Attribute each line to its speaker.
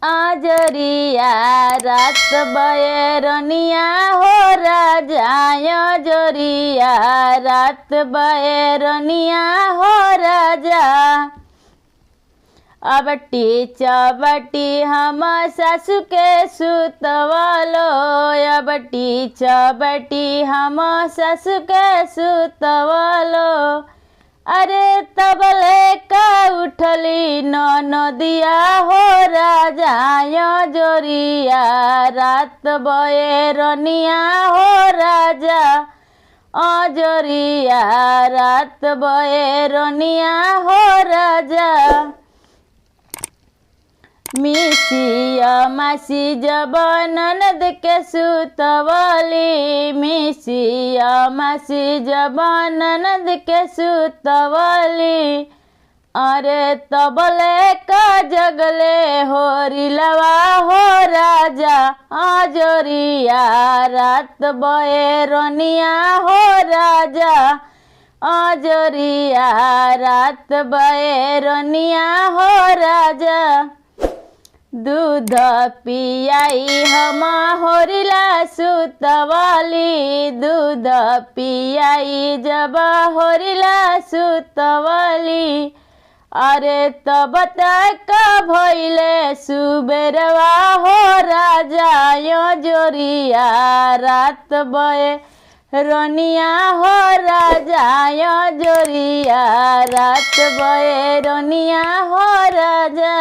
Speaker 1: आजरिया रात बयरनिया हो राजा जोरिया रात बयरनिया हो राजा। अबटी चबटी हम सासु के सुतवलो अबटी चबटी हम सासु के सुतवलो। अरे तबले का उठली नदिया हो राजा जोरिया रात बयरनिया हो राजा। अजोरिया रात बयरनिया हो राजा। मिसिया मासी जब ननद के सुतवली मिसिया मासी जब ननद के सुतवली। अरे तबले का जगले हो रिलवा हो राजा आजोरिया रात बयरनिया हो राजा। आजोरिया रात बयरनिया हो राजा। दूध पियाई हम होरिला सुतवली दूध पियाई जब होरिला सुतवली। अरे तब तक भइले सुबेरवा हो राजा जोरिया रात बयरनिया हो राजा जोरिया रात बयरनिया हो राजा।